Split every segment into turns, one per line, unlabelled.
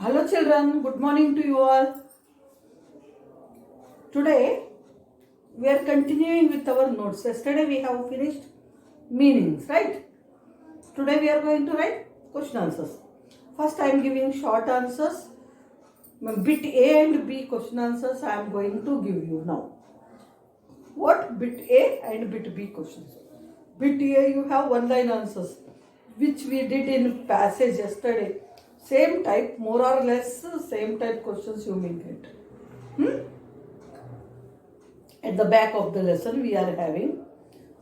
Hello children, good morning to you all. Today we are continuing with our notes. Yesterday we have finished meanings, right? Today we are going to write question answers. First I am giving short answers. Bit A and B question answers I am going to give you now. What bit A and bit B questions? Bit A you have one line answers which we did in passage yesterday. Same type, more or less same type questions you may get. At the back of the lesson we are having.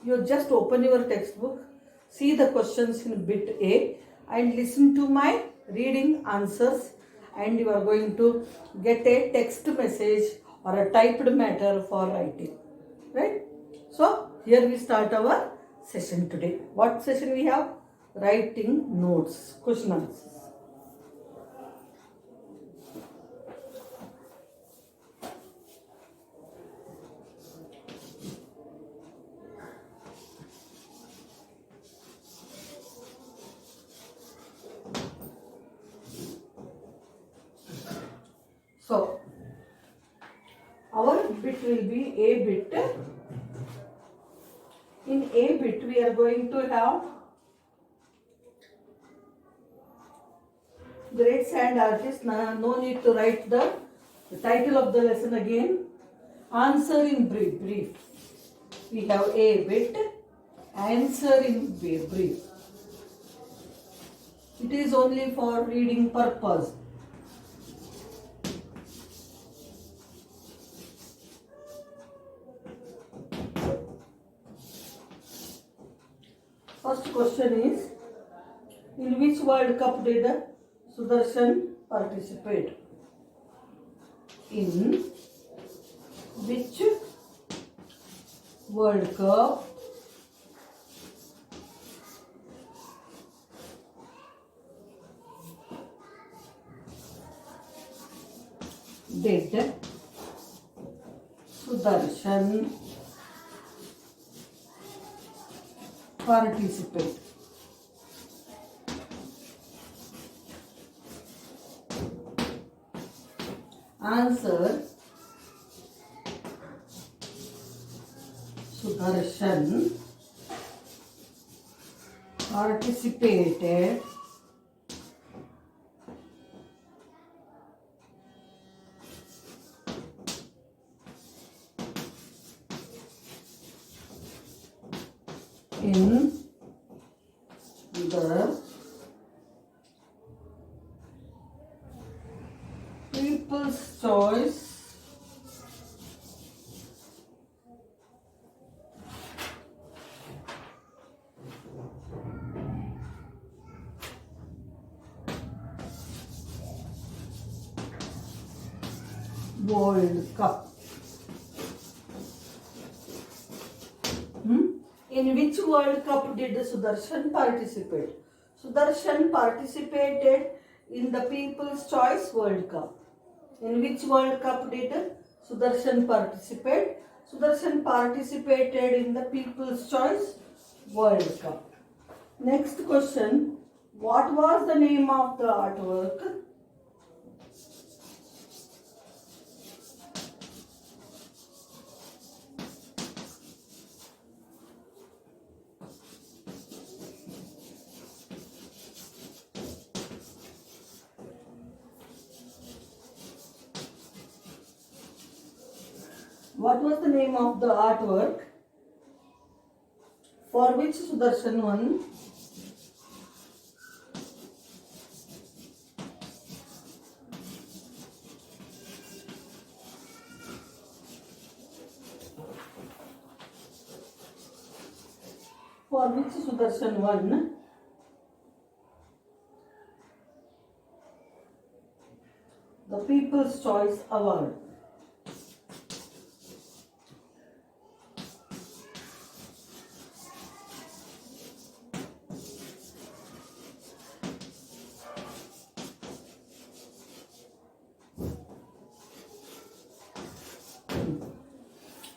You just open your textbook, see the questions in bit A and listen to my reading answers, and you are going to get a text message or a typed matter for writing. Right? So here we start our session today. What session we have? Writing notes, question answers. So, our bit will be A bit. In A bit, we are going to have great sand artist. No need to write the title of the lesson again. Answer in brief. We have A bit. Answer in brief. It is only for reading purpose. First question is, in which World Cup did Sudarshan participate? In which World Cup did Sudarshan participate? Answer, Sudarshan participated in the People's Choice World Cup. In which World Cup did Sudarshan participate? Sudarshan participated in the People's Choice World Cup. In which World Cup did Sudarshan participate? Sudarshan participated in the People's Choice World Cup. Next question. What was the name of the artwork? What was the name of the artwork for which Sudarshan won? For which Sudarshan won the People's Choice Award?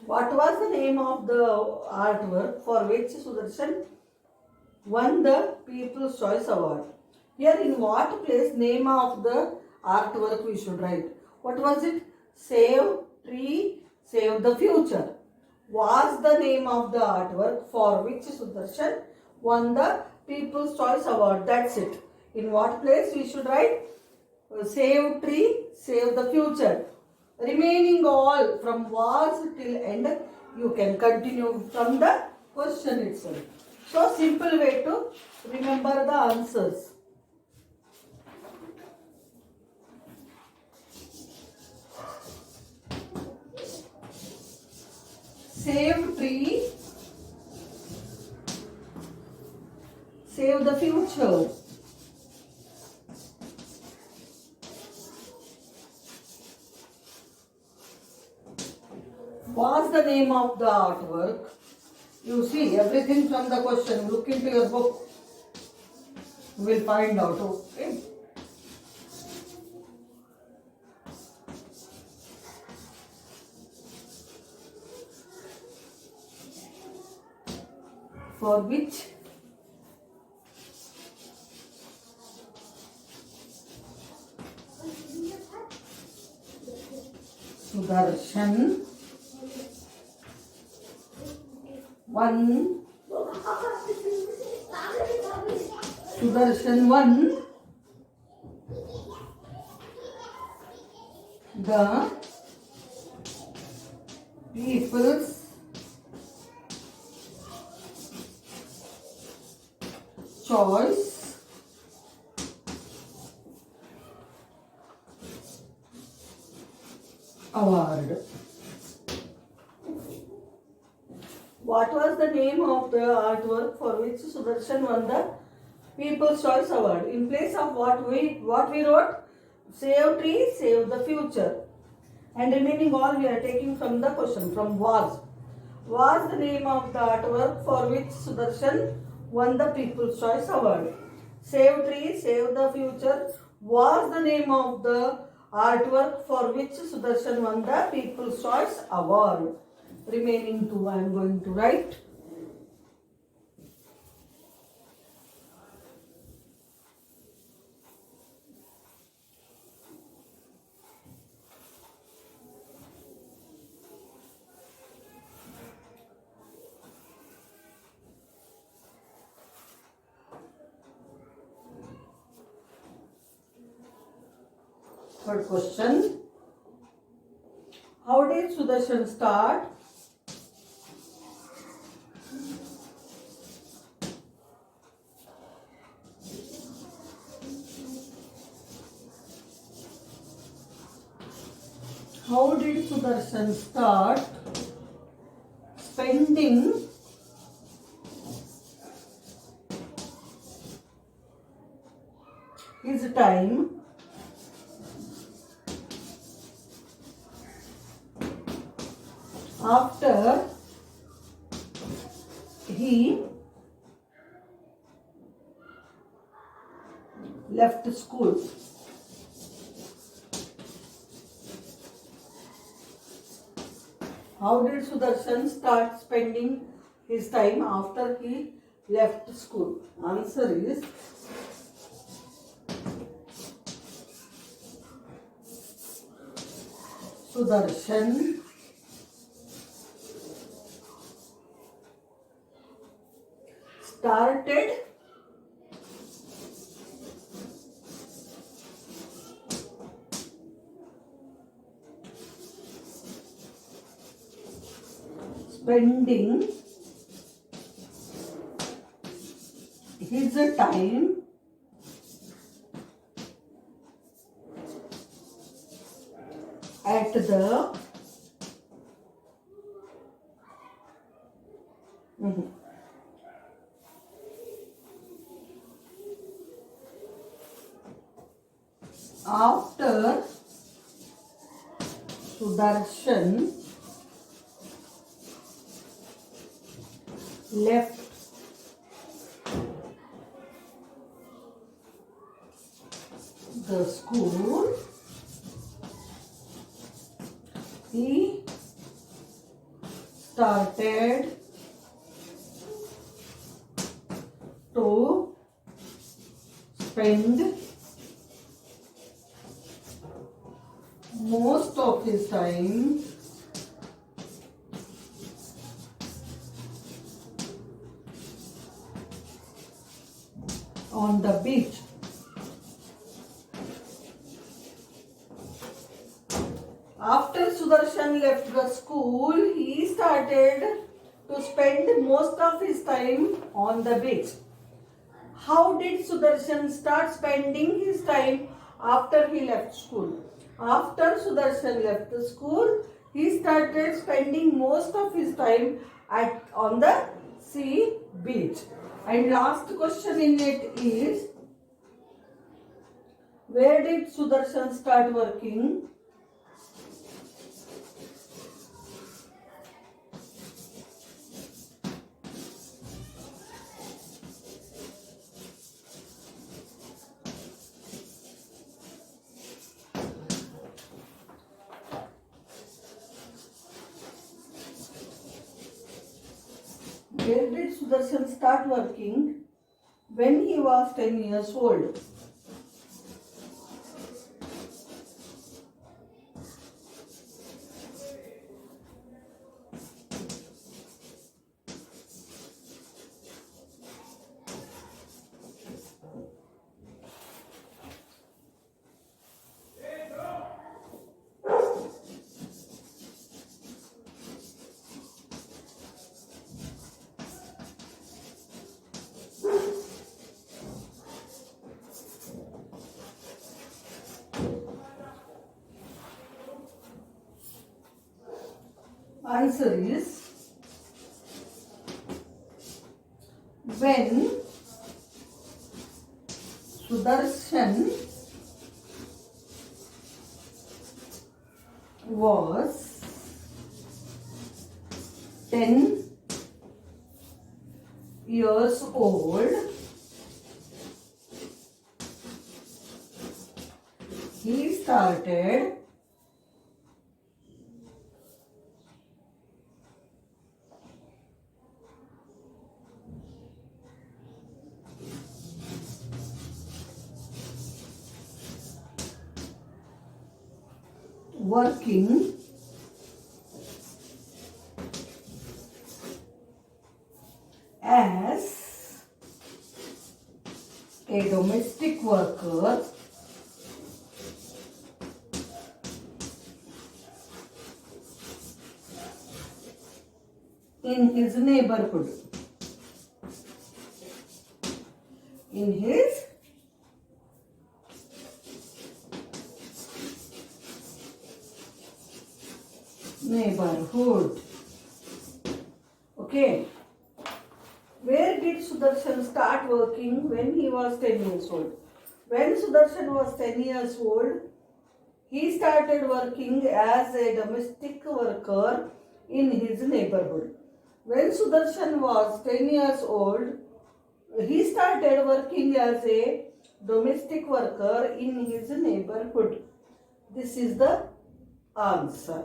What was the name of the artwork for which Sudarshan won the People's Choice Award? Here in what place name of the artwork we should write. What was it? Save tree, save the future. Was the name of the artwork for which Sudarshan won the People's Choice Award. That's it. In what place we should write? Save tree, save the future. Remaining all from was till end, you can continue from the question itself. So simple way to remember the answers. Save tree, save the future. Was the name of the artwork? You see everything from the question. Look into your book. You will find out. Okay. For which Sudarshan won the People's Choice Award. What was the name of the artwork for which Sudarshan won the People's Choice Award? In place of what we wrote, save tree, save the future. And remaining all we are taking from the question, from was. Was the name of the artwork for which Sudarshan won the People's Choice Award? Save tree, save the future was the name of the artwork for which Sudarshan won the People's Choice Award. Remaining two I am going to write. Third question. How did Sudarshan start? How did Sudarshan start spending his time after he left school? How did Sudarshan start spending his time after he left school? Answer is Sudarshan started spending his time at the after Sudarshan left the school, he started to spend most of his time on the beach. After Sudarshan left the school, he started to spend most of his time on the beach. How did Sudarshan start spending his time after he left school? After Sudarshan left the school, he started spending most of his time on the sea beach. And last question in it is, where did Sudarshan start working? Where did Sudarshan start working when he was 10 years old? Answer is, when Sudarshan was 10 years old, he started working as a domestic worker in his neighborhood. In his neighborhood. Okay. Where did Sudarshan start working when he was 10 years old? When Sudarshan was 10 years old, he started working as a domestic worker in his neighborhood. When Sudarshan was 10 years old, he started working as a domestic worker in his neighborhood. This is the answer.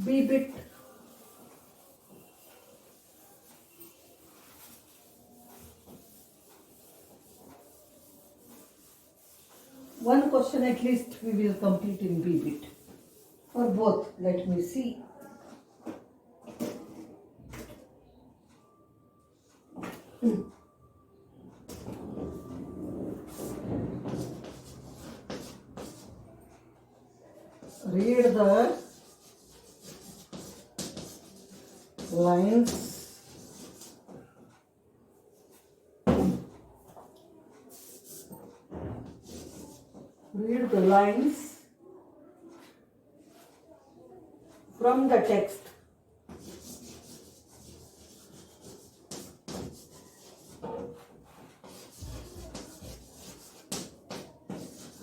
B-bit. One question at least we will complete in B-bit. For both, let me see. Read the lines from the text.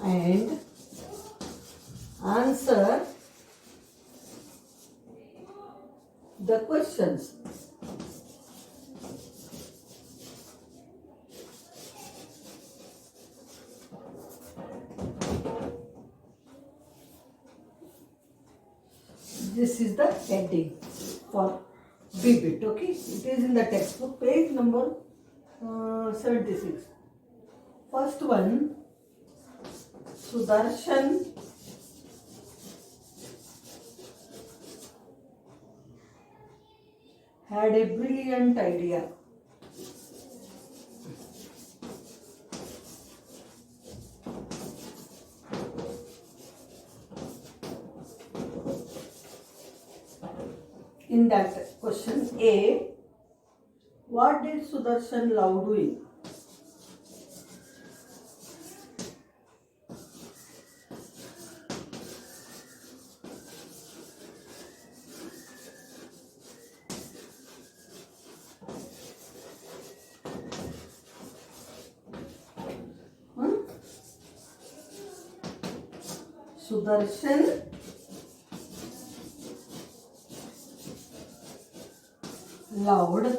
And answer the questions. This is the heading for B bit. Okay, it is in the textbook, page number 76. First one, Sudarshan had a brilliant idea. In that question A, what did Sudarshan love doing? Sudarshan loved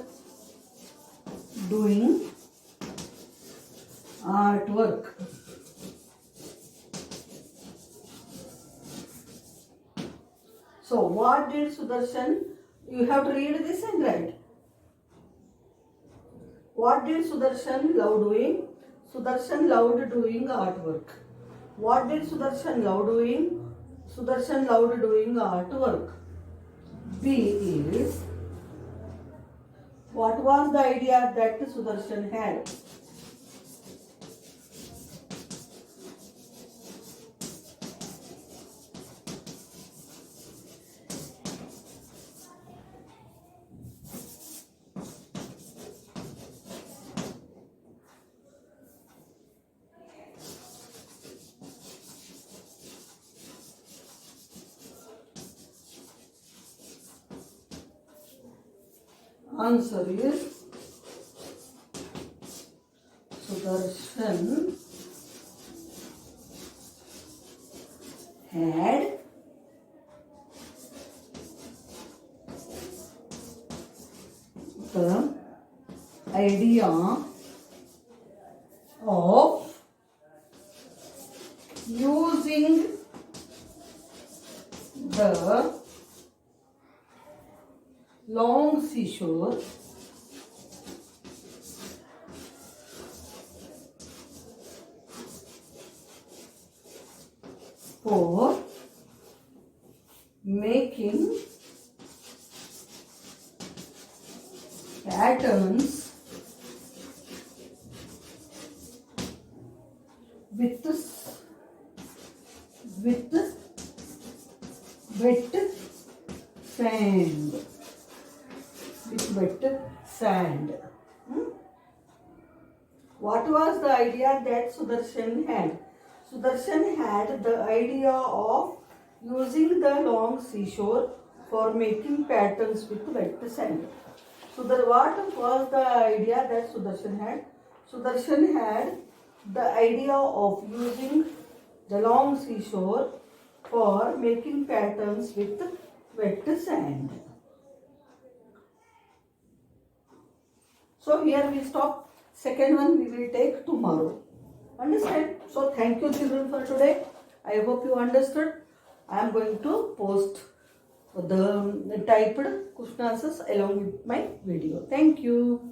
doing artwork. So what did Sudarshan? You have to read this and write. What did Sudarshan love doing? Sudarshan loved doing artwork. What did Sudarshan love doing? Sudarshan loved doing artwork. B is, what was the idea that Sudarshan had? Answer is Sudarshan had the idea of using the long seashore for making patterns with wet sand. With wet sand. What was the idea that Sudarshan had? Sudarshan had the idea of using the long seashore for making patterns with wet sand. So what was the idea that Sudarshan had? Sudarshan had the idea of using the long seashore for making patterns with wet sand. So here we stop. Second one we will take tomorrow. Understand? So thank you children for today. I hope you understood. I am going to post the typed question answers along with my video. Thank you.